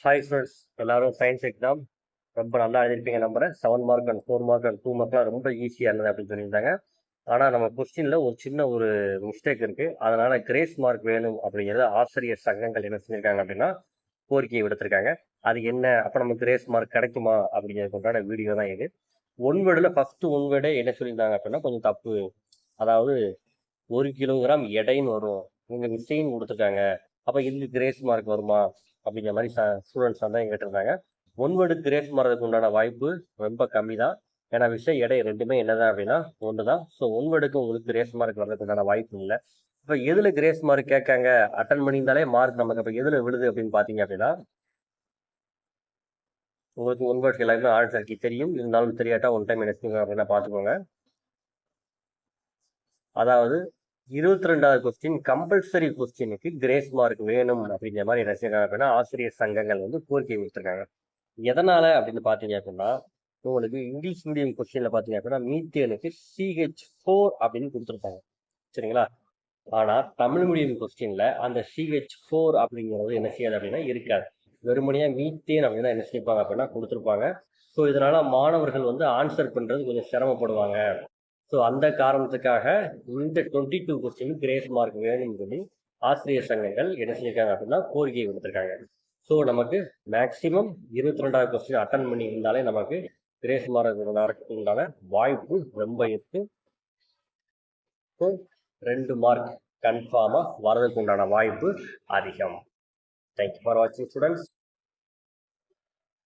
Hi friends, எல்லாரும் science exam ரொம்ப நல்லா எழுதிருப்பீங்க நம்புறேன். 7 மார்க் அண்ட் 4 மார்க் அண்ட் 2 மார்க்லாம் ரொம்ப ஈஸியாக இருந்தது அப்படின்னு சொல்லியிருந்தாங்க. ஆனால் நம்ம கொஸ்டினில் ஒரு சின்ன ஒரு மிஸ்டேக் இருக்குது. அதனால் கிரேஸ் மார்க் வேணும் அப்படிங்கிறத ஆசிரியர் சங்கங்கள் என்ன செஞ்சுருக்காங்க அப்படின்னா கோரிக்கையை விடுத்திருக்காங்க. அது என்ன, அப்போ நம்ம கிரேஸ் மார்க் கிடைக்குமா அப்படிங்கிறது கொண்டாட வீடியோ தான் இது. ஒன்வேர்டில் ஃபஸ்ட்டு ஒன்வேர்டே என்ன சொல்லியிருந்தாங்க அப்படின்னா கொஞ்சம் தப்பு. அதாவது 1 கிலோகிராம் எடைன்னு வரும், இவங்க விசைன்னு கொடுத்துருக்காங்க. அப்போ இதுக்கு கிரேஸ் மார்க் வருமா அப்படிங்கிற மாதிரி ஸ்டூடெண்ட்ஸ் வந்து கேட்டிருந்தாங்க. ஒன்வேர்டு கிரேஸ் மாறதுக்கு உண்டான வாய்ப்பு ரொம்ப கம்மி தான். ஏன்னா விஷய எடை ரெண்டுமே என்னதான் அப்படின்னா ஒன்று தான். ஸோ ஒன்வேர்டுக்கு உங்களுக்கு கிரேஸ் மார்க் வர்றதுக்கு உண்டான வாய்ப்பு இல்லை. இப்போ எதில் கிரேஸ் மார்க் கேட்காங்க, அட்டன் பண்ணியிருந்தாலே மார்க் நமக்கு இப்போ எதில் விழுது அப்படின்னு பார்த்தீங்க அப்படின்னா உங்களுக்கு ஒன்வேர்ட்ஸ் எல்லாருமே ஆன்சருக்கு தெரியும். இருந்தாலும் தெரியாட்டா ஒன் டைம் என்ன அப்படின்னா பார்த்துக்கோங்க. அதாவது 22வது கொஸ்டின் கம்பல்சரி கொஸ்டினுக்கு கிரேஸ் மார்க் வேணும் அப்படிங்கிற மாதிரி என்ன செய்யறாங்க அப்படின்னா ஆசிரியர் சங்கங்கள் வந்து கோரிக்கை விடுத்திருக்காங்க. எதனால அப்படின்னு பார்த்தீங்க அப்படின்னா உங்களுக்கு இங்கிலீஷ் மீடியம் கொஸ்டின்ல பார்த்தீங்க அப்படின்னா மீத்தேனுக்கு CH4 அப்படின்னு கொடுத்துருப்பாங்க, சரிங்களா? ஆனால் தமிழ் மீடியம் கொஸ்டின்ல அந்த CH4 அப்படிங்கிறது என்ன செய்யாது அப்படின்னா இருக்காது. வெறுமனையா மீத்தேன் அப்படின்னா என்ன செய்வாங்க அப்படின்னா கொடுத்துருப்பாங்க. ஸோ இதனால மாணவர்கள் வந்து ஆன்சர் பண்றது கொஞ்சம் சிரமப்படுவாங்க. ஸோ அந்த காரணத்துக்காக இந்த 22 கொஸ்டின் கிரேஸ் மார்க் வேணும்னு சொல்லி ஆசிரியர் சங்கங்கள் என்ன செஞ்சிருக்காங்க அப்படின்னா கோரிக்கை கொடுத்துருக்காங்க. ஸோ நமக்கு மேக்சிமம் 22வது கொஸ்டின் அட்டன் பண்ணி இருந்தாலே நமக்கு கிரேஸ் மார்க் உண்டான வாய்ப்பு ரொம்ப இருக்கு. ஸோ 2 மார்க் கன்ஃபார்மாக வரதுக்கு உண்டான வாய்ப்பு அதிகம். தேங்க்யூ ஃபார் வாட்சிங் ஸ்டூடெண்ட்ஸ்.